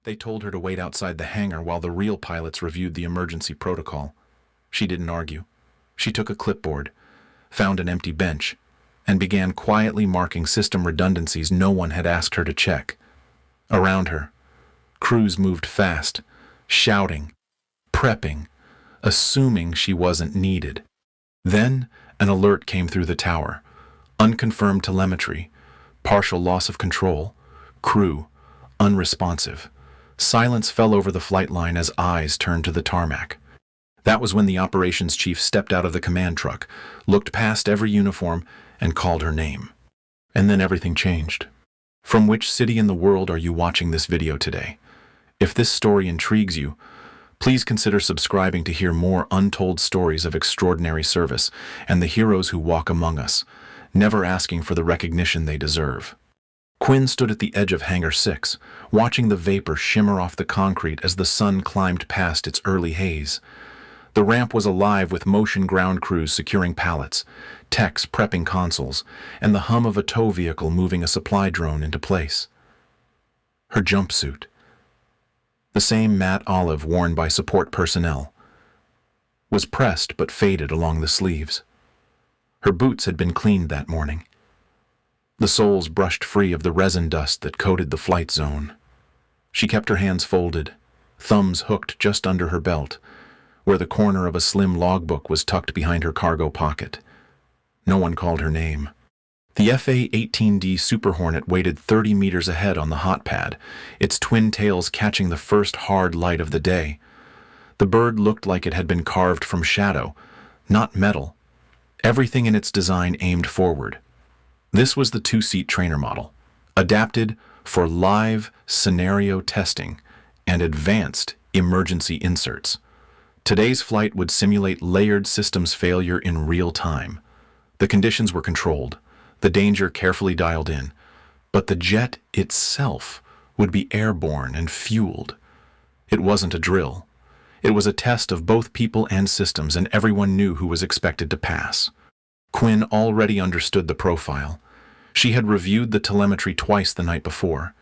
They told her to wait outside the hangar while the real pilots reviewed the emergency protocol. She didn't argue. She took a clipboard, found an empty bench, and began quietly marking system redundancies no one had asked her to check. Around her, crews moved fast, shouting, prepping, assuming she wasn't needed. Then, an alert came through the tower. Unconfirmed telemetry, partial loss of control, crew, unresponsive. Silence fell over the flight line as eyes turned to the tarmac. That was when the operations chief stepped out of the command truck, looked past every uniform, and called her name. And then everything changed. From which city in the world are you watching this video today? If this story intrigues you, please consider subscribing to hear more untold stories of extraordinary service and the heroes who walk among us, never asking for the recognition they deserve. Quinn stood at the edge of Hangar 6, watching the vapor shimmer off the concrete as the sun climbed past its early haze. The ramp was alive with motion ground crews securing pallets, techs prepping consoles, and the hum of a tow vehicle moving a supply drone into place. Her jumpsuit, the same matte olive worn by support personnel, was pressed but faded along the sleeves. Her boots had been cleaned that morning. The soles brushed free of the resin dust that coated the flight zone. She kept her hands folded, thumbs hooked just under her belt, where the corner of a slim logbook was tucked behind her cargo pocket. No one called her name. The A-18D Super Hornet waited 30 meters ahead on the hot pad, its twin tails catching the first hard light of the day. The bird looked like it had been carved from shadow, not metal. Everything in its design aimed forward. This was the two-seat trainer model, adapted for live scenario testing and advanced emergency inserts. Today's flight would simulate layered systems failure in real time. The conditions were controlled, the danger carefully dialed in, but the jet itself would be airborne and fueled. It wasn't a drill. It was a test of both people and systems, and everyone knew who was expected to pass. Quinn already understood the profile. She had reviewed the telemetry twice the night before,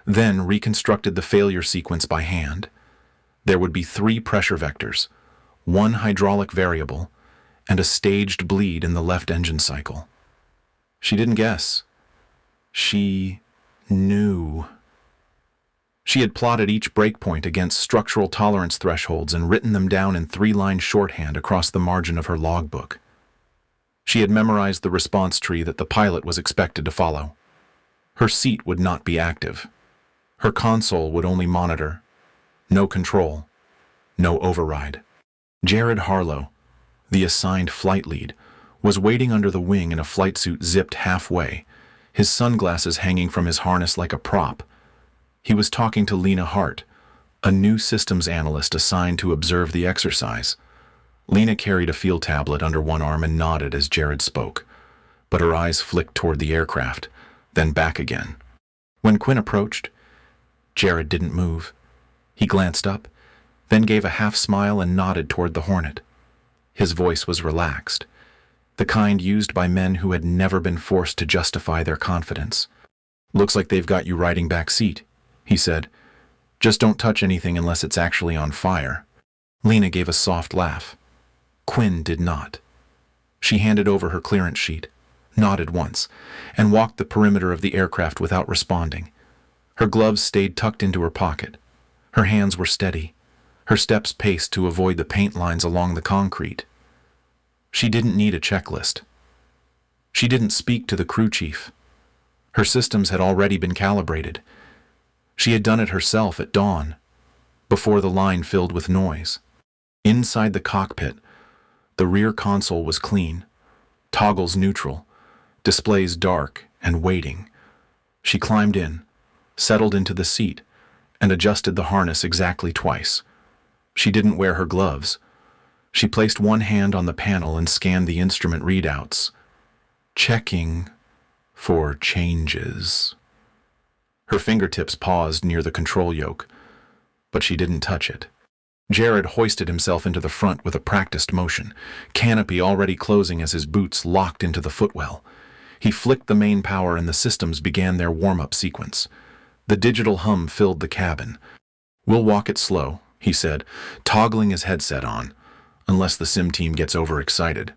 then reconstructed the failure sequence by hand. There would be 3 pressure vectors, 1 hydraulic variable, and a staged bleed in the left engine cycle. She didn't guess. She knew. She had plotted each breakpoint against structural tolerance thresholds and written them down in 3-line shorthand across the margin of her logbook. She had memorized the response tree that the pilot was expected to follow. Her seat would not be active. Her console would only monitor. No control. No override. Jared Harlow, the assigned flight lead, was waiting under the wing in a flight suit zipped halfway, his sunglasses hanging from his harness like a prop. He was talking to Lena Hart, a new systems analyst assigned to observe the exercise. Lena carried a field tablet under one arm and nodded as Jared spoke, but her eyes flicked toward the aircraft, then back again. When Quinn approached, Jared didn't move. He glanced up, then gave a half smile and nodded toward the Hornet. His voice was relaxed, the kind used by men who had never been forced to justify their confidence. "Looks like they've got you riding back seat," he said. "Just don't touch anything unless it's actually on fire." Lena gave a soft laugh. Quinn did not. She handed over her clearance sheet, nodded once, and walked the perimeter of the aircraft without responding. Her gloves stayed tucked into her pocket. Her hands were steady, her steps paced to avoid the paint lines along the concrete. She didn't need a checklist. She didn't speak to the crew chief. Her systems had already been calibrated. She had done it herself at dawn, before the line filled with noise. Inside the cockpit, the rear console was clean, toggles neutral, displays dark and waiting. She climbed in, settled into the seat, and adjusted the harness exactly twice. She didn't wear her gloves. She placed one hand on the panel and scanned the instrument readouts, checking for changes. Her fingertips paused near the control yoke, but she didn't touch it. Jared hoisted himself into the front with a practiced motion, canopy already closing as his boots locked into the footwell. He flicked the main power and the systems began their warm-up sequence. The digital hum filled the cabin, "We'll walk it slow," he said, toggling his headset on, "unless the sim team gets overexcited."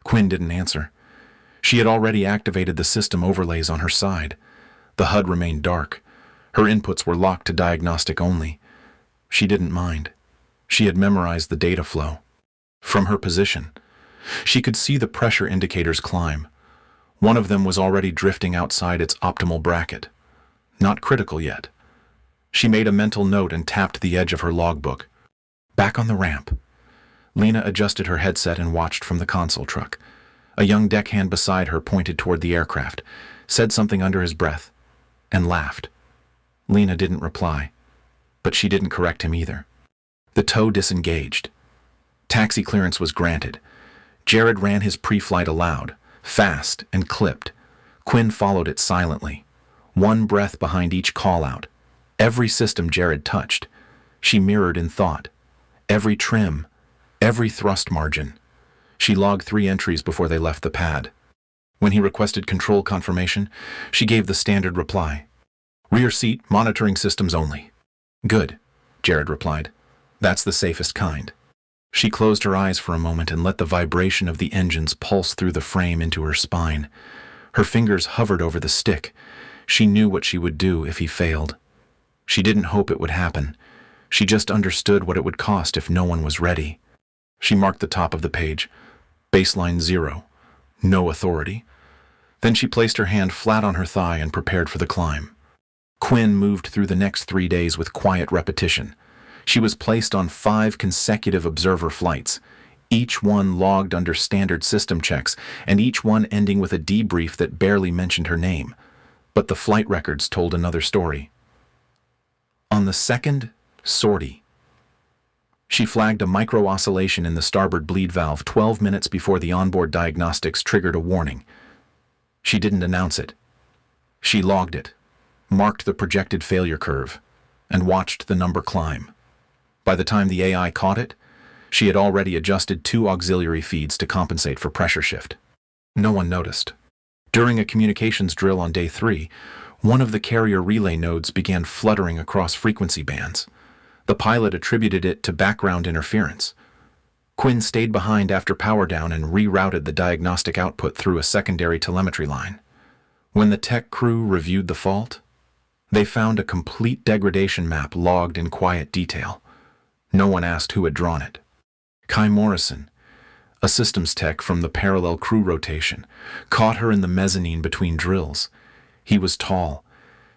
Quinn didn't answer. She had already activated the system overlays on her side. The HUD remained dark. Her inputs were locked to diagnostic only. She didn't mind. She had memorized the data flow. From her position, she could see the pressure indicators climb. One of them was already drifting outside its optimal bracket. Not critical yet. She made a mental note and tapped the edge of her logbook. Back on the ramp. Lena adjusted her headset and watched from the console truck. A young deckhand beside her pointed toward the aircraft, said something under his breath, and laughed. Lena didn't reply, but she didn't correct him either. The tow disengaged. Taxi clearance was granted. Jared ran his pre-flight aloud, fast and clipped. Quinn followed it silently, one breath behind each call-out. Every system Jared touched, she mirrored in thought. Every trim, every thrust margin. She logged 3 entries before they left the pad. When he requested control confirmation, she gave the standard reply. "Rear seat monitoring systems only." "Good," Jared replied. "That's the safest kind." She closed her eyes for a moment and let the vibration of the engines pulse through the frame into her spine. Her fingers hovered over the stick. She knew what she would do if he failed. She didn't hope it would happen. She just understood what it would cost if no one was ready. She marked the top of the page. Baseline 0. No authority. Then she placed her hand flat on her thigh and prepared for the climb. Quinn moved through the next 3 days with quiet repetition. She was placed on 5 consecutive observer flights, each one logged under standard system checks, and each one ending with a debrief that barely mentioned her name. But the flight records told another story. On the second sortie, she flagged a micro-oscillation in the starboard bleed valve 12 minutes before the onboard diagnostics triggered a warning. She didn't announce it. She logged it, marked the projected failure curve, and watched the number climb. By the time the AI caught it, she had already adjusted 2 auxiliary feeds to compensate for pressure shift. No one noticed. During a communications drill on day 3, one of the carrier relay nodes began fluttering across frequency bands. The pilot attributed it to background interference. Quinn stayed behind after power down and rerouted the diagnostic output through a secondary telemetry line. When the tech crew reviewed the fault, they found a complete degradation map logged in quiet detail. No one asked who had drawn it. Kai Morrison, a systems tech from the parallel crew rotation, caught her in the mezzanine between drills. He was tall,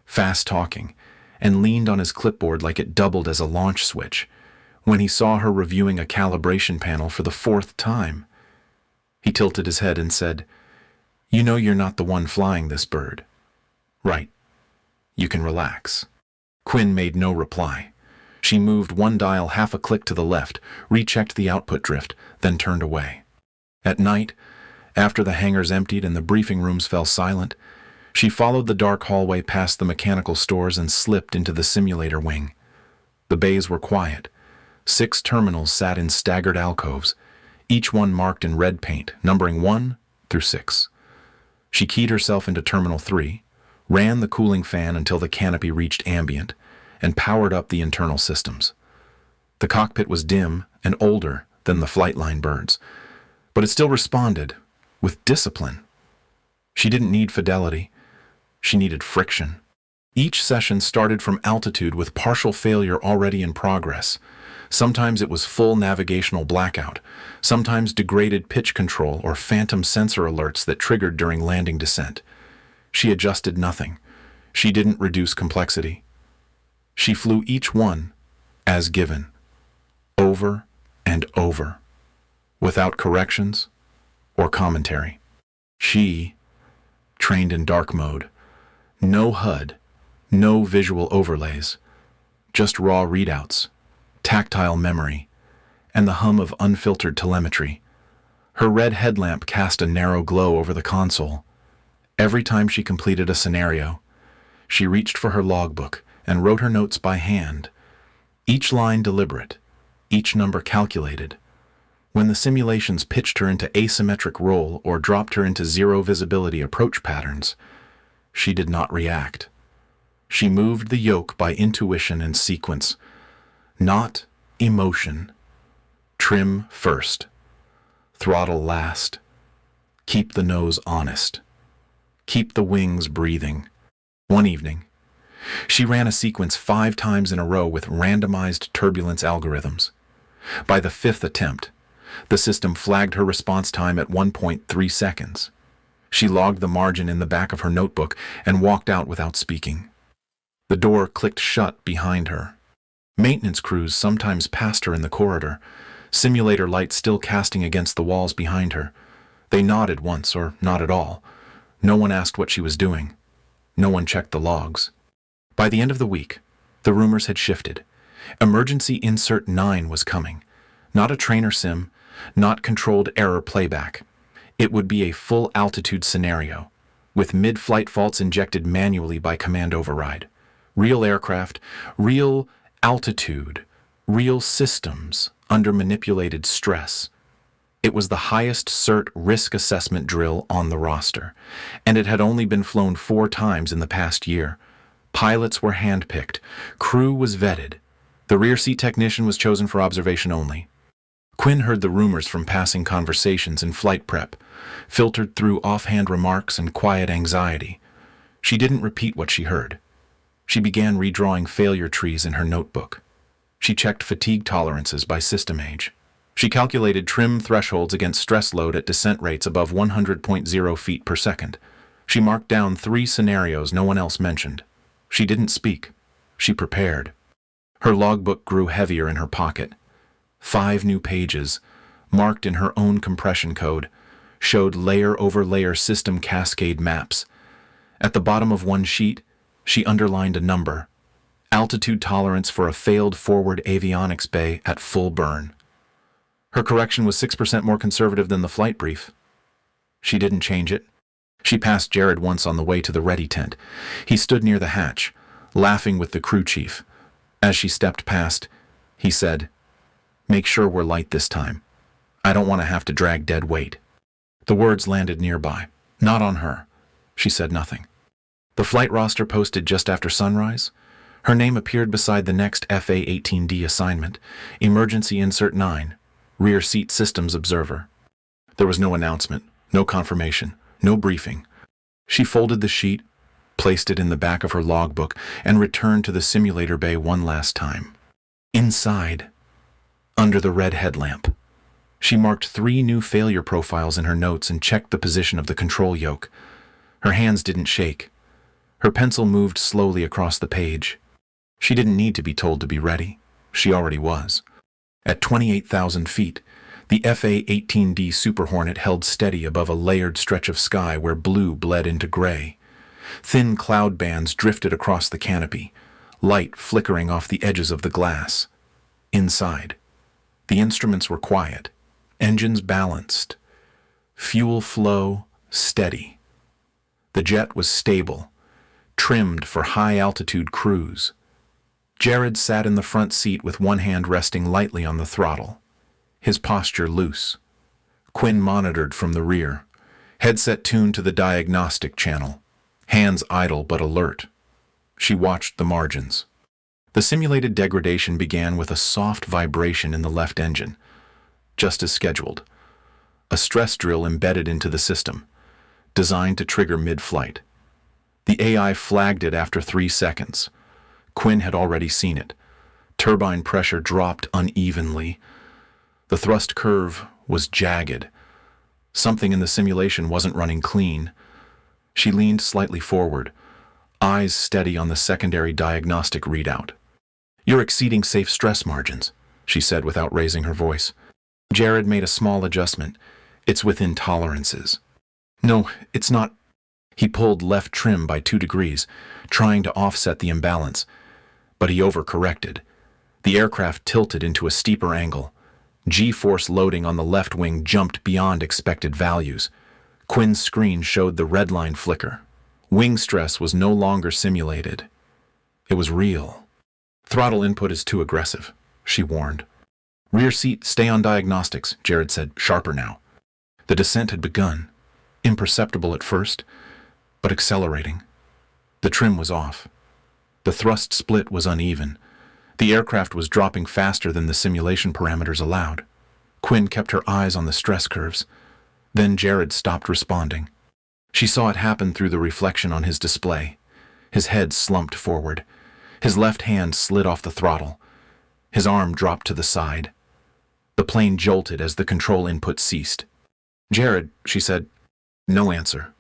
fast-talking, and leaned on his clipboard like it doubled as a launch switch. When he saw her reviewing a calibration panel for the 4th time, he tilted his head and said, "You know you're not the one flying this bird." "Right. You can relax." Quinn made no reply. She moved one dial half a click to the left, rechecked the output drift, then turned away. At night, after the hangars emptied and the briefing rooms fell silent, she followed the dark hallway past the mechanical stores and slipped into the simulator wing. The bays were quiet. 6 terminals sat in staggered alcoves, each one marked in red paint, numbering 1 through 6. She keyed herself into Terminal 3, ran the cooling fan until the canopy reached ambient, and powered up the internal systems. The cockpit was dim and older than the flight line birds, but it still responded with discipline. She didn't need fidelity. She needed friction. Each session started from altitude with partial failure already in progress. Sometimes it was full navigational blackout, sometimes degraded pitch control or phantom sensor alerts that triggered during landing descent. She adjusted nothing. She didn't reduce complexity. She flew each one as given, over and over, without corrections or commentary. She trained in dark mode. No HUD, no visual overlays, just raw readouts, tactile memory, and the hum of unfiltered telemetry. Her red headlamp cast a narrow glow over the console. Every time she completed a scenario, she reached for her logbook and wrote her notes by hand, each line deliberate, each number calculated. When the simulations pitched her into asymmetric roll or dropped her into zero visibility approach patterns, she did not react. She moved the yoke by intuition and sequence, Not emotion. Trim first. Throttle last. Keep the nose honest. Keep the wings breathing. One evening, she ran a sequence 5 times in a row with randomized turbulence algorithms. By the 5th attempt, the system flagged her response time at 1.3 seconds. She logged the margin in the back of her notebook and walked out without speaking. The door clicked shut behind her. Maintenance crews sometimes passed her in the corridor, simulator lights still casting against the walls behind her. They nodded once or not at all. No one asked what she was doing. No one checked the logs. By the end of the week, the rumors had shifted. Emergency Insert 9 was coming. Not a trainer sim, not controlled error playback. It would be a full altitude scenario, with mid-flight faults injected manually by command override. Real aircraft, real altitude, real systems under manipulated stress. It was the highest cert risk assessment drill on the roster, and it had only been flown 4 times in the past year. Pilots were handpicked, crew was vetted. The rear seat technician was chosen for observation only. Quinn heard the rumors from passing conversations in flight prep, filtered through offhand remarks and quiet anxiety. She didn't repeat what she heard. She began redrawing failure trees in her notebook. She checked fatigue tolerances by system age. She calculated trim thresholds against stress load at descent rates above 100.0 feet per second. She marked down 3 scenarios no one else mentioned. She didn't speak. She prepared. Her logbook grew heavier in her pocket. 5 new pages, marked in her own compression code, showed layer over layer system cascade maps. At the bottom of one sheet, she underlined a number. Altitude tolerance for a failed forward avionics bay at full burn. Her correction was 6% more conservative than the flight brief. She didn't change it. She passed Jared once on the way to the ready tent. He stood near the hatch, laughing with the crew chief. As she stepped past, he said, "Make sure we're light this time. I don't want to have to drag dead weight." The words landed nearby. Not on her. She said nothing. The flight roster posted just after sunrise. Her name appeared beside the next FA-18D assignment, Emergency Insert 9, Rear Seat Systems Observer. There was no announcement, no confirmation, no briefing. She folded the sheet, placed it in the back of her logbook, and returned to the simulator bay one last time. Inside, under the red headlamp, she marked 3 new failure profiles in her notes and checked the position of the control yoke. Her hands didn't shake. Her pencil moved slowly across the page. She didn't need to be told to be ready. She already was. At 28,000 feet, the FA-18D Super Hornet held steady above a layered stretch of sky where blue bled into gray. Thin cloud bands drifted across the canopy, light flickering off the edges of the glass. Inside, the instruments were quiet, engines balanced, fuel flow steady. The jet was stable, trimmed for high-altitude cruise. Jared sat in the front seat with one hand resting lightly on the throttle, his posture loose. Quinn monitored from the rear, headset tuned to the diagnostic channel, hands idle but alert. She watched the margins. The simulated degradation began with a soft vibration in the left engine, just as scheduled. A stress drill embedded into the system, designed to trigger mid-flight. The AI flagged it after 3 seconds. Quinn had already seen it. Turbine pressure dropped unevenly. The thrust curve was jagged. Something in the simulation wasn't running clean. She leaned slightly forward, eyes steady on the secondary diagnostic readout. "You're exceeding safe stress margins," she said without raising her voice. Jared made a small adjustment. "It's within tolerances." "No, it's not." He pulled left trim by 2 degrees, trying to offset the imbalance, but he overcorrected. The aircraft tilted into a steeper angle. G-force loading on the left wing jumped beyond expected values. Quinn's screen showed the red line flicker. Wing stress was no longer simulated. It was real. "Throttle input is too aggressive," she warned. "Rear seat, stay on diagnostics," Jared said, sharper now. The descent had begun, imperceptible at first, but accelerating. The trim was off. The thrust split was uneven. The aircraft was dropping faster than the simulation parameters allowed. Quinn kept her eyes on the stress curves. Then Jared stopped responding. She saw it happen through the reflection on his display. His head slumped forward. His left hand slid off the throttle. His arm dropped to the side. The plane jolted as the control input ceased. "Jared," she said. No answer.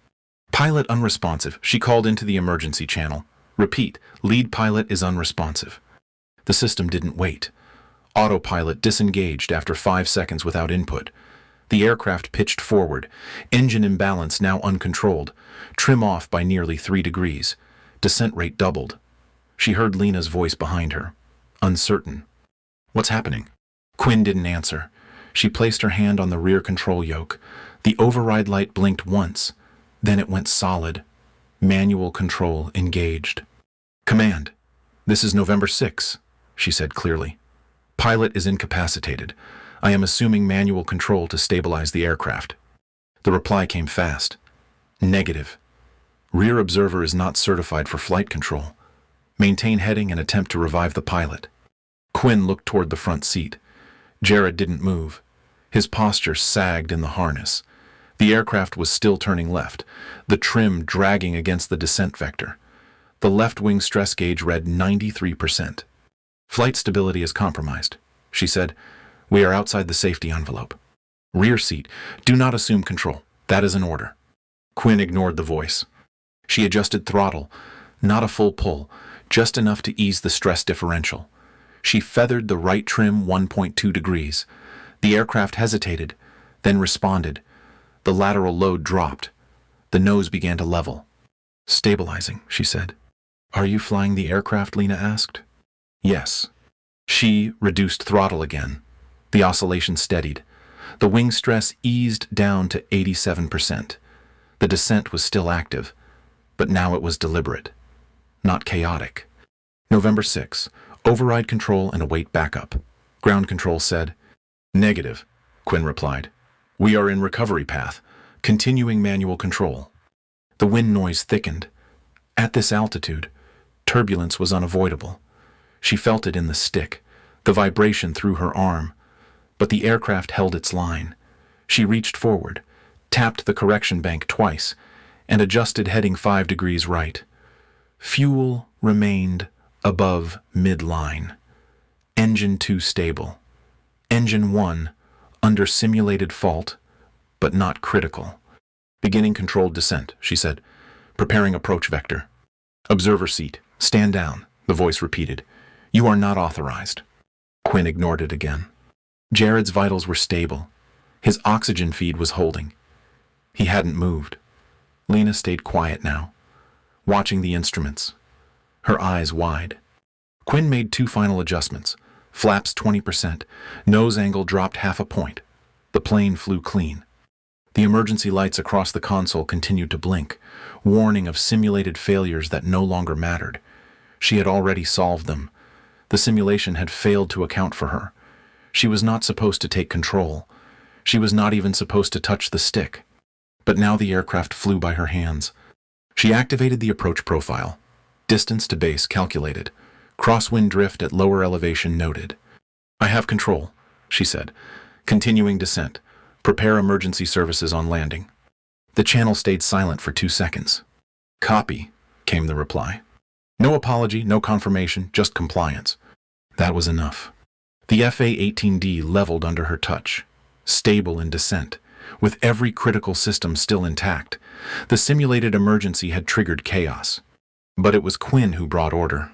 "Pilot unresponsive." She called into the emergency channel. "Repeat, lead pilot is unresponsive." The system didn't wait. Autopilot disengaged after 5 seconds without input. The aircraft pitched forward, engine imbalance now uncontrolled, trim off by nearly 3 degrees. Descent rate doubled. She heard Lena's voice behind her, uncertain. "What's happening?" Quinn didn't answer. She placed her hand on the rear control yoke. The override light blinked once, then it went solid. Manual control engaged. "Command, this is November 6, she said clearly. "Pilot is incapacitated. I am assuming manual control to stabilize the aircraft." The reply came fast. "Negative. Rear observer is not certified for flight control. Maintain heading and attempt to revive the pilot." Quinn looked toward the front seat. Jared didn't move. His posture sagged in the harness. The aircraft was still turning left, the trim dragging against the descent vector. The left wing stress gauge read 93%. "Flight stability is compromised," she said. "We are outside the safety envelope." "Rear seat, do not assume control. That is an order." Quinn ignored the voice. She adjusted throttle, not a full pull, just enough to ease the stress differential. She feathered the right trim 1.2 degrees. The aircraft hesitated, then responded. The lateral load dropped. The nose began to level. "Stabilizing," she said. "Are you flying the aircraft?" Lena asked. "Yes." She reduced throttle again. The oscillation steadied. The wing stress eased down to 87%. The descent was still active, but now it was deliberate, not chaotic. November 6, override control and await backup. Ground control said. "Negative," Quinn replied. "We are in recovery path, continuing manual control." The wind noise thickened. At this altitude, turbulence was unavoidable. She felt it in the stick, the vibration through her arm. But the aircraft held its line. She reached forward, tapped the correction bank twice, and adjusted heading 5 degrees right. Fuel remained above midline. Engine 2 stable. Engine 1 under simulated fault, but not critical. "Beginning controlled descent," she said, preparing approach vector. "Observer seat, stand down," the voice repeated. "You are not authorized." Quinn ignored it again. Jared's vitals were stable. His oxygen feed was holding. He hadn't moved. Lena stayed quiet now, watching the instruments, her eyes wide. Quinn made 2 final adjustments. Flaps 20%, nose angle dropped 0.5 point. The plane flew clean. The emergency lights across the console continued to blink, warning of simulated failures that no longer mattered. She had already solved them. The simulation had failed to account for her. She was not supposed to take control. She was not even supposed to touch the stick. But now the aircraft flew by her hands. She activated the approach profile. Distance to base calculated. Crosswind drift at lower elevation noted. "I have control," she said. "Continuing descent. Prepare emergency services on landing." The channel stayed silent for 2 seconds. "Copy," came the reply. No apology, no confirmation, just compliance. That was enough. The A-18D leveled under her touch, stable in descent, with every critical system still intact. The simulated emergency had triggered chaos. But it was Quinn who brought order.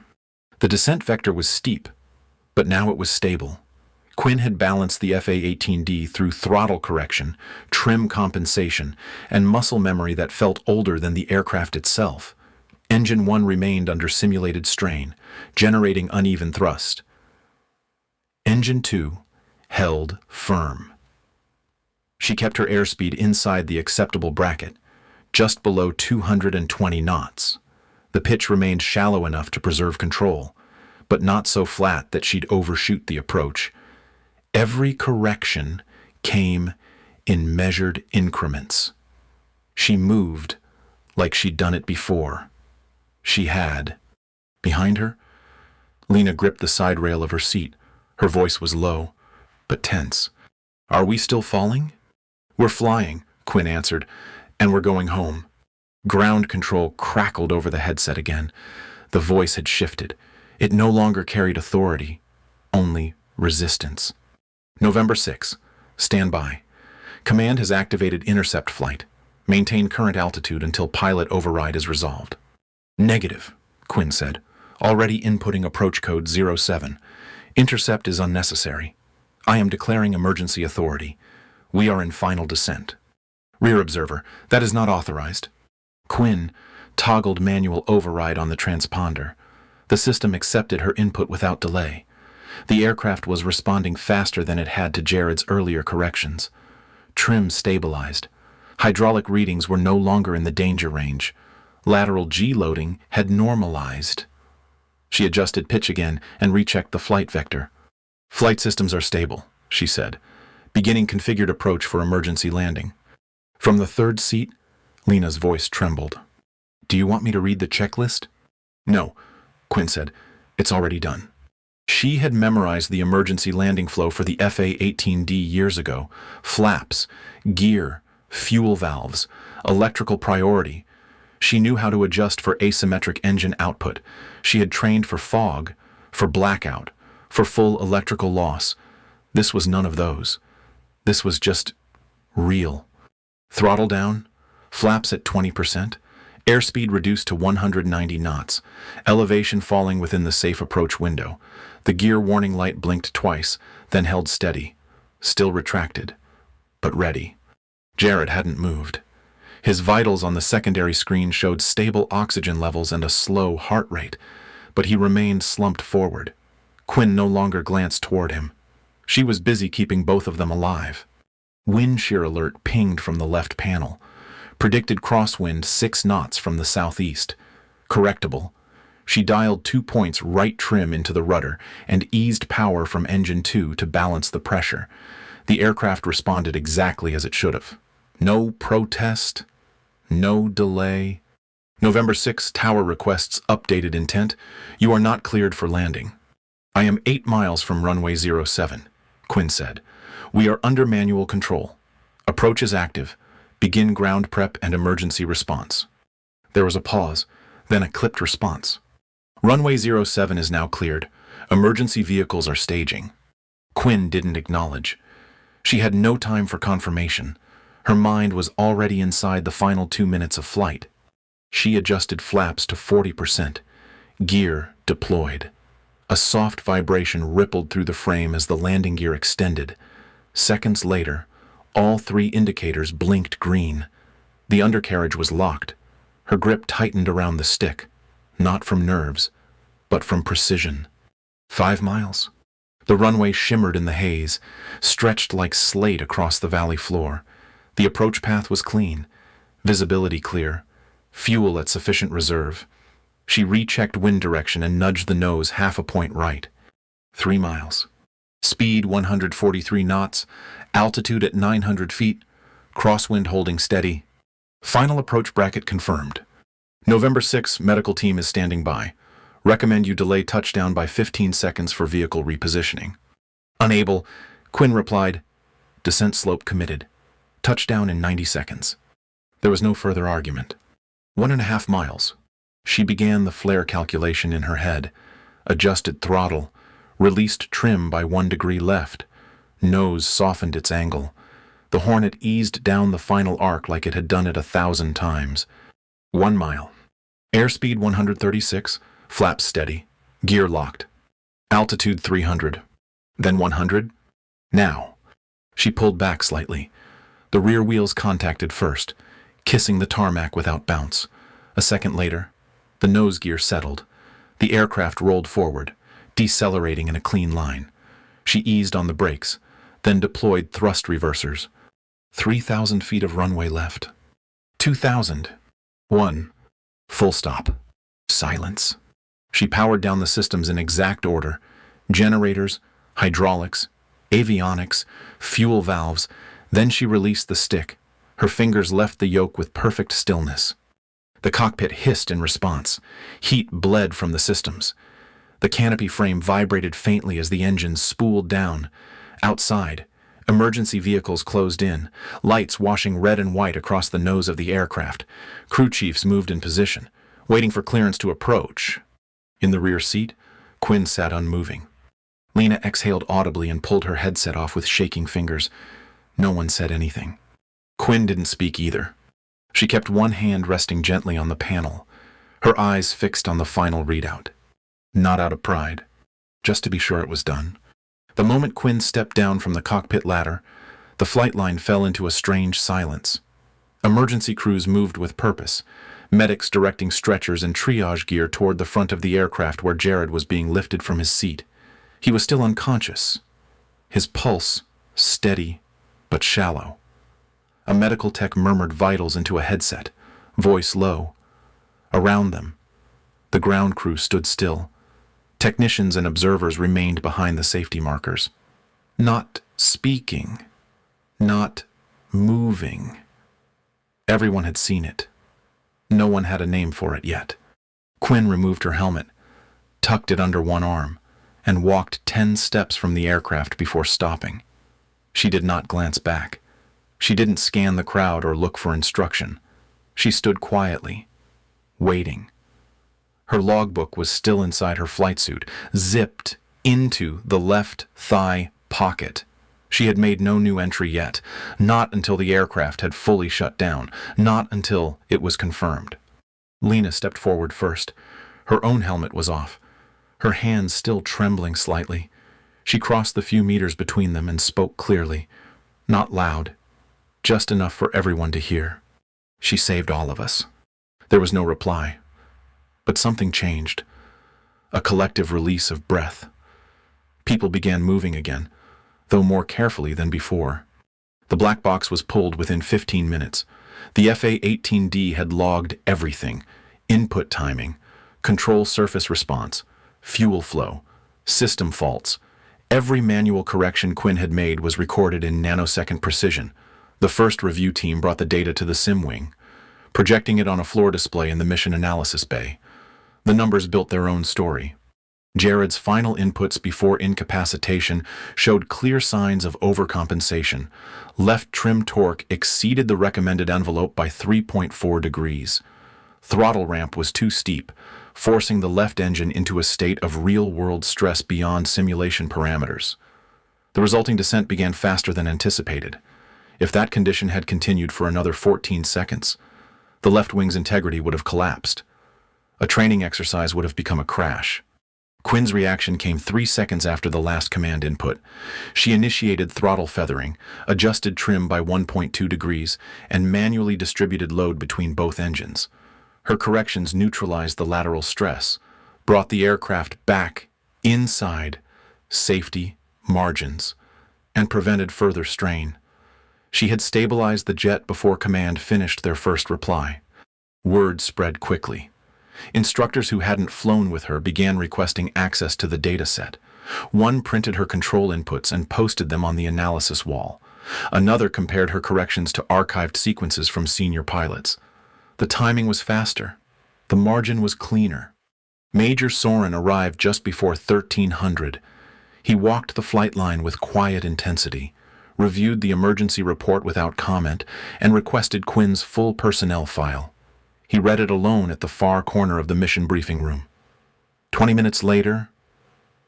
The descent vector was steep, but now it was stable. Quinn had balanced the A-18D through throttle correction, trim compensation, and muscle memory that felt older than the aircraft itself. Engine 1 remained under simulated strain, generating uneven thrust. Engine 2 held firm. She kept her airspeed inside the acceptable bracket, just below 220 knots. The pitch remained shallow enough to preserve control, but not so flat that she'd overshoot the approach. Every correction came in measured increments. She moved like she'd done it before. She had. Behind her, Lena gripped the side rail of her seat. Her voice was low, but tense. "Are we still falling?" "We're flying," Quinn answered, "and we're going home." Ground control crackled over the headset again. The voice had shifted. It no longer carried authority, only resistance. November 6. Stand by. Command has activated intercept flight. Maintain current altitude until pilot override is resolved. "Negative," Quinn said, already inputting approach code 07. "Intercept is unnecessary. I am declaring emergency authority. We are in final descent." "Rear observer, that is not authorized." Quinn toggled manual override on the transponder. The system accepted her input without delay. The aircraft was responding faster than it had to Jared's earlier corrections. Trim stabilized. Hydraulic readings were no longer in the danger range. Lateral G-loading had normalized. She adjusted pitch again and rechecked the flight vector. "Flight systems are stable," she said, beginning configured approach for emergency landing. From the third seat, Lena's voice trembled. "Do you want me to read the checklist?" "No," Quinn said. "It's already done." She had memorized the emergency landing flow for the A-18D years ago. Flaps, gear, fuel valves, electrical priority. She knew how to adjust for asymmetric engine output. She had trained for fog, for blackout, for full electrical loss. This was none of those. This was just real. Throttle down, flaps at 20%, airspeed reduced to 190 knots, elevation falling within the safe approach window. The gear warning light blinked twice, then held steady, still retracted, but ready. Jared hadn't moved. His vitals on the secondary screen showed stable oxygen levels and a slow heart rate, but he remained slumped forward. Quinn no longer glanced toward him. She was busy keeping both of them alive. Wind shear alert pinged from the left panel. Predicted crosswind 6 knots from the southeast. Correctable. She dialed 2 points right trim into the rudder and eased power from engine 2 to balance the pressure. The aircraft responded exactly as it should have. No protest, no delay. November 6, tower requests updated intent. You are not cleared for landing. I am 8 miles from runway 07, Quinn said. We are under manual control. Approach is active. Begin ground prep and emergency response. There was a pause, then a clipped response. Runway 07 is now cleared. Emergency vehicles are staging. Quinn didn't acknowledge. She had no time for confirmation. Her mind was already inside the final 2 minutes of flight. She adjusted flaps to 40%. Gear deployed. A soft vibration rippled through the frame as the landing gear extended. Seconds later, all 3 indicators blinked green. The undercarriage was locked. Her grip tightened around the stick, not from nerves, but from precision. 5 miles. The runway shimmered in the haze, stretched like slate across the valley floor. The approach path was clean, visibility clear, fuel at sufficient reserve. She rechecked wind direction and nudged the nose half a point right. 3 miles. Speed 143 knots, altitude at 900 feet, crosswind holding steady. Final approach bracket confirmed. November 6, medical team is standing by. Recommend you delay touchdown by 15 seconds for vehicle repositioning. Unable, Quinn replied, descent slope committed. Touchdown in 90 seconds. There was no further argument. 1.5 miles. She began the flare calculation in her head, adjusted throttle, released trim by 1 degree left. Nose softened its angle. The Hornet eased down the final arc like it had done it 1,000 times. 1 mile. Airspeed 136, flaps steady, gear locked. Altitude 300, then 100. Now. She pulled back slightly. The rear wheels contacted first, kissing the tarmac without bounce. A second later, the nose gear settled. The aircraft rolled forward, decelerating in a clean line. She eased on the brakes, then deployed thrust reversers. 3,000 feet of runway left. 2,000. 1. Full stop. Silence. She powered down the systems in exact order. Generators, hydraulics, avionics, fuel valves. Then she released the stick. Her fingers left the yoke with perfect stillness. The cockpit hissed in response. Heat bled from the systems. The canopy frame vibrated faintly as the engines spooled down. Outside, emergency vehicles closed in, lights washing red and white across the nose of the aircraft. Crew chiefs moved in position, waiting for clearance to approach. In the rear seat, Quinn sat unmoving. Lena exhaled audibly and pulled her headset off with shaking fingers. No one said anything. Quinn didn't speak either. She kept one hand resting gently on the panel, her eyes fixed on the final readout. Not out of pride, just to be sure it was done. The moment Quinn stepped down from the cockpit ladder, the flight line fell into a strange silence. Emergency crews moved with purpose, medics directing stretchers and triage gear toward the front of the aircraft where Jared was being lifted from his seat. He was still unconscious, his pulse steady but shallow. A medical tech murmured vitals into a headset, voice low. Around them, the ground crew stood still. Technicians and observers remained behind the safety markers. Not speaking, not moving. Everyone had seen it. No one had a name for it yet. Quinn removed her helmet, tucked it under one arm, and walked 10 steps from the aircraft before stopping. She did not glance back. She didn't scan the crowd or look for instruction. She stood quietly, waiting. Her logbook was still inside her flight suit, zipped into the left thigh pocket. She had made no new entry yet, not until the aircraft had fully shut down, not until it was confirmed. Lena stepped forward first. Her own helmet was off, her hands still trembling slightly. She crossed the few meters between them and spoke clearly, not loud, just enough for everyone to hear. She saved all of us. There was no reply. But something changed. A collective release of breath. People began moving again, though more carefully than before. The black box was pulled within 15 minutes. The A-18D had logged everything: input timing, control surface response, fuel flow, system faults. Every manual correction Quinn had made was recorded in nanosecond precision. The first review team brought the data to the sim wing, projecting it on a floor display in the mission analysis bay. The numbers built their own story. Jared's final inputs before incapacitation showed clear signs of overcompensation. Left trim torque exceeded the recommended envelope by 3.4 degrees. Throttle ramp was too steep, forcing the left engine into a state of real-world stress beyond simulation parameters. The resulting descent began faster than anticipated. If that condition had continued for another 14 seconds, the left wing's integrity would have collapsed. A training exercise would have become a crash. Quinn's reaction came 3 seconds after the last command input. She initiated throttle feathering, adjusted trim by 1.2 degrees, and manually distributed load between both engines. Her corrections neutralized the lateral stress, brought the aircraft back inside safety margins, and prevented further strain. She had stabilized the jet before command finished their first reply. Word spread quickly. Instructors who hadn't flown with her began requesting access to the data set. One printed her control inputs and posted them on the analysis wall. Another compared her corrections to archived sequences from senior pilots. The timing was faster. The margin was cleaner. Major Soren arrived just before 1300. He walked the flight line with quiet intensity, reviewed the emergency report without comment, and requested Quinn's full personnel file. He read it alone at the far corner of the mission briefing room. 20 minutes later,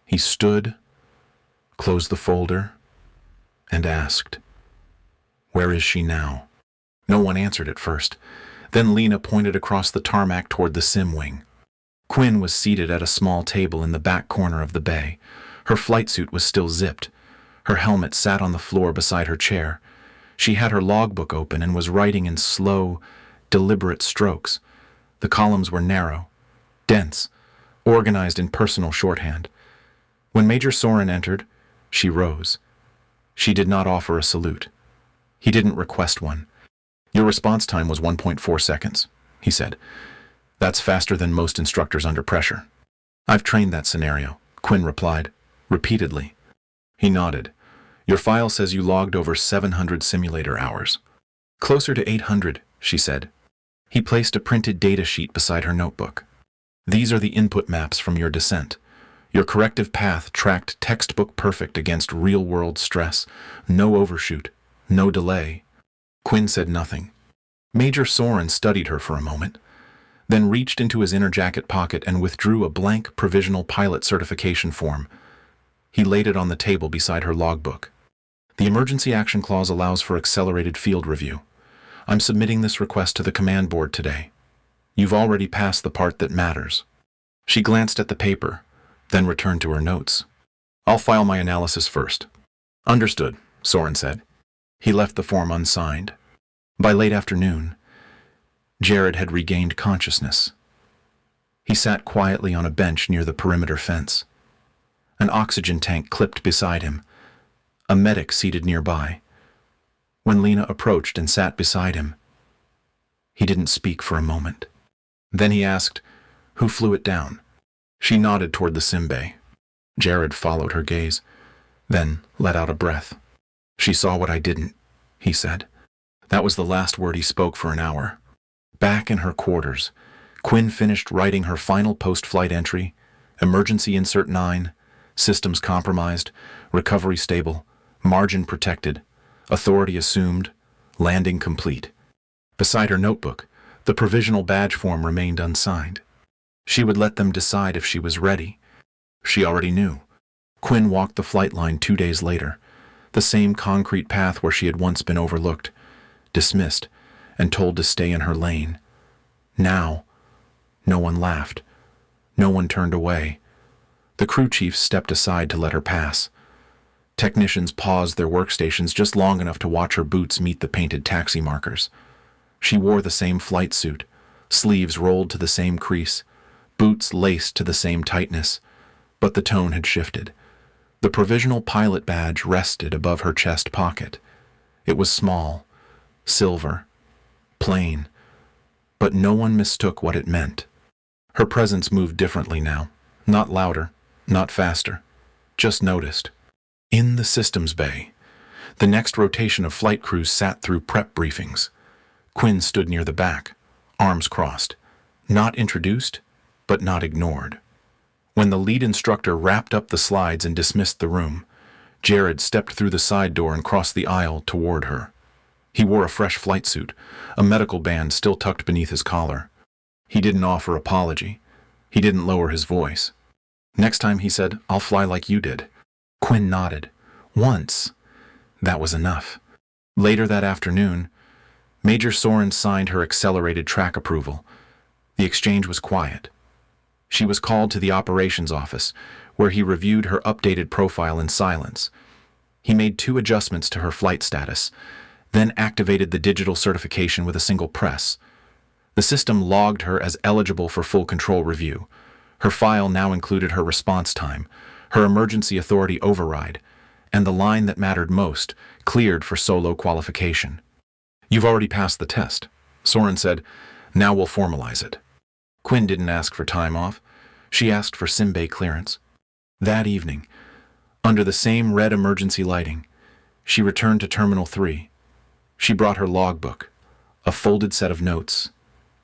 he stood, closed the folder, and asked, "Where is she now?" No one answered at first. Then Lena pointed across the tarmac toward the sim wing. Quinn was seated at a small table in the back corner of the bay. Her flight suit was still zipped. Her helmet sat on the floor beside her chair. She had her logbook open and was writing in slow, deliberate strokes. The columns were narrow, dense, organized in personal shorthand. When Major Soren entered, she rose. She did not offer a salute. He didn't request one. "Your response time was 1.4 seconds, he said. "That's faster than most instructors under pressure." "I've trained that scenario," Quinn replied, repeatedly. He nodded. "Your file says you logged over 700 simulator hours." "Closer to 800, she said. He placed a printed data sheet beside her notebook. "These are the input maps from your descent. Your corrective path tracked textbook perfect against real-world stress. No overshoot, no delay. Quinn said nothing. Major Soren studied her for a moment, then reached into his inner jacket pocket and withdrew a blank provisional pilot certification form. He laid it on the table beside her logbook. The emergency action clause allows for accelerated field review. I'm submitting this request to the command board today. You've already passed the part that matters. She glanced at the paper, then returned to her notes. I'll file my analysis first. Understood, Soren said. He left the form unsigned. By late afternoon, Jared had regained consciousness. He sat quietly on a bench near the perimeter fence. An oxygen tank clipped beside him, a medic seated nearby. When Lena approached and sat beside him, he didn't speak for a moment. Then he asked, "Who flew it down?" She nodded toward the simbay. Jared followed her gaze, then let out a breath. "She saw what I didn't," he said. That was the last word he spoke for an hour. Back in her quarters, Quinn finished writing her final post-flight entry, emergency insert 9, systems compromised, recovery stable, margin protected, authority assumed, landing complete. Beside her notebook, the provisional badge form remained unsigned. She would let them decide if she was ready. She already knew. Quinn walked the flight line 2 days later, the same concrete path where she had once been overlooked, dismissed, and told to stay in her lane. Now, no one laughed. No one turned away. The crew chief stepped aside to let her pass. Technicians paused their workstations just long enough to watch her boots meet the painted taxi markers. She wore the same flight suit, sleeves rolled to the same crease, boots laced to the same tightness, but the tone had shifted. The provisional pilot badge rested above her chest pocket. It was small, silver, plain, but no one mistook what it meant. Her presence moved differently now, not louder, not faster, just noticed. In the systems bay, the next rotation of flight crews sat through prep briefings. Quinn stood near the back, arms crossed, not introduced, but not ignored. When the lead instructor wrapped up the slides and dismissed the room, Jared stepped through the side door and crossed the aisle toward her. He wore a fresh flight suit, a medical band still tucked beneath his collar. He didn't offer apology. He didn't lower his voice. Next time, he said, "I'll fly like you did." Quinn nodded. Once. That was enough. Later that afternoon, Major Soren signed her accelerated track approval. The exchange was quiet. She was called to the operations office, where he reviewed her updated profile in silence. He made 2 adjustments to her flight status, then activated the digital certification with a single press. The system logged her as eligible for full control review. Her file now included her response time, her emergency authority override, and the line that mattered most, cleared for solo qualification. "You've already passed the test," Soren said. "Now we'll formalize it." Quinn didn't ask for time off. She asked for simbay clearance. That evening, under the same red emergency lighting, she returned to Terminal 3. She brought her logbook, a folded set of notes,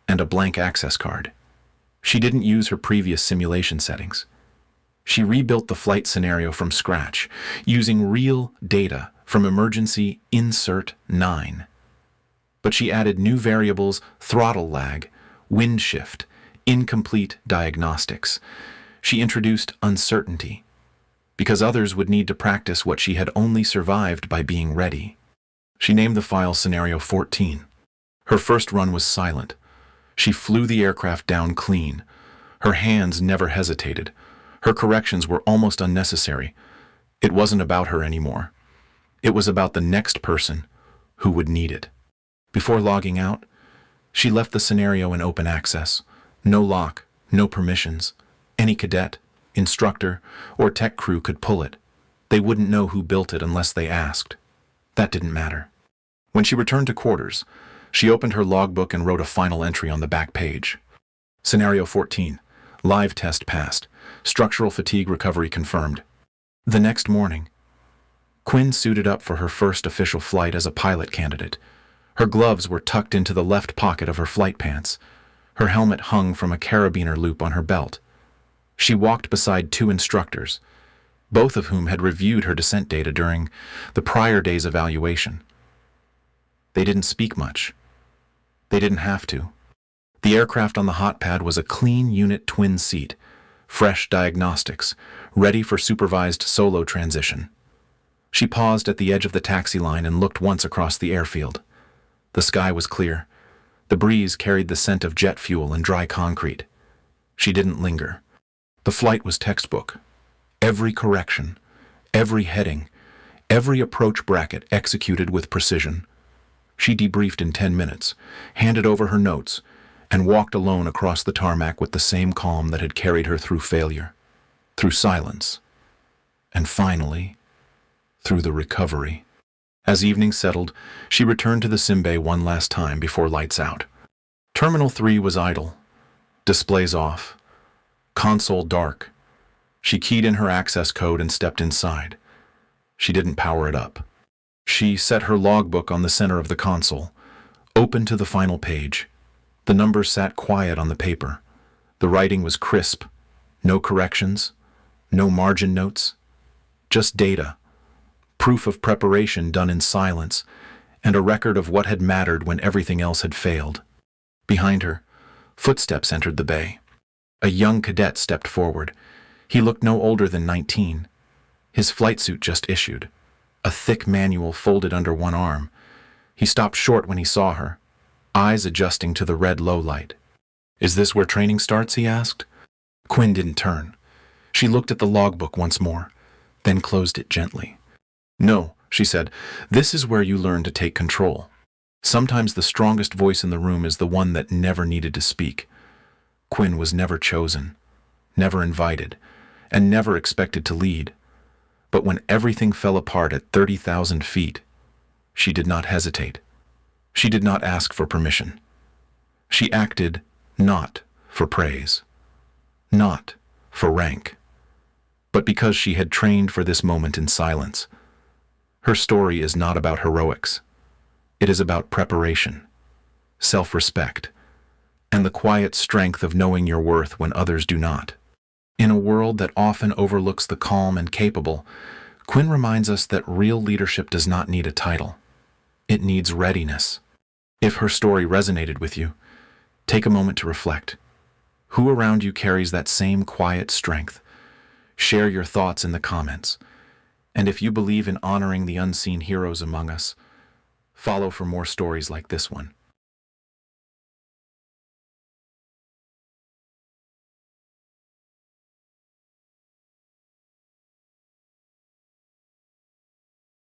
and a blank access card. She didn't use her previous simulation settings. She rebuilt the flight scenario from scratch, using real data from emergency insert 9. But she added new variables, throttle lag, wind shift, incomplete diagnostics. She introduced uncertainty, because others would need to practice what she had only survived by being ready. She named the file Scenario 14. Her first run was silent. She flew the aircraft down clean. Her hands never hesitated. Her corrections were almost unnecessary. It wasn't about her anymore. It was about the next person who would need it. Before logging out, she left the scenario in open access. No lock, no permissions. Any cadet, instructor, or tech crew could pull it. They wouldn't know who built it unless they asked. That didn't matter. When she returned to quarters, she opened her logbook and wrote a final entry on the back page. Scenario 14. Live test passed. Structural fatigue recovery confirmed. The next morning, Quinn suited up for her first official flight as a pilot candidate. Her gloves were tucked into the left pocket of her flight pants. Her helmet hung from a carabiner loop on her belt. She walked beside two instructors, both of whom had reviewed her descent data during the prior day's evaluation. They didn't speak much. They didn't have to. The aircraft on the hot pad was a clean unit twin seat, fresh diagnostics, ready for supervised solo transition. She paused at the edge of the taxi line and looked once across the airfield. The sky was clear. The breeze carried the scent of jet fuel and dry concrete. She didn't linger. The flight was textbook. Every correction, every heading, every approach bracket executed with precision. She debriefed in 10 minutes, handed over her notes, and walked alone across the tarmac with the same calm that had carried her through failure, through silence, and finally, through the recovery. As evening settled, she returned to the simbay one last time before lights out. Terminal 3 was idle, displays off, console dark. She keyed in her access code and stepped inside. She didn't power it up. She set her logbook on the center of the console, open to the final page. The numbers sat quiet on the paper. The writing was crisp. No corrections, no margin notes, just data, proof of preparation done in silence, and a record of what had mattered when everything else had failed. Behind her, footsteps entered the bay. A young cadet stepped forward. He looked no older than 19. His flight suit just issued, a thick manual folded under one arm. He stopped short when he saw her, eyes adjusting to the red low light. "Is this where training starts?" he asked. Quinn didn't turn. She looked at the logbook once more, then closed it gently. "No," she said, "this is where you learn to take control. Sometimes the strongest voice in the room is the one that never needed to speak." Quinn was never chosen, never invited, and never expected to lead. But when everything fell apart at 30,000 feet, she did not hesitate. She did not ask for permission. She acted not for praise, not for rank, but because she had trained for this moment in silence. Her story is not about heroics. It is about preparation, self-respect, and the quiet strength of knowing your worth when others do not. In a world that often overlooks the calm and capable, Quinn reminds us that real leadership does not need a title. It needs readiness. If her story resonated with you, take a moment to reflect. Who around you carries that same quiet strength? Share your thoughts in the comments. And if you believe in honoring the unseen heroes among us, follow for more stories like this one.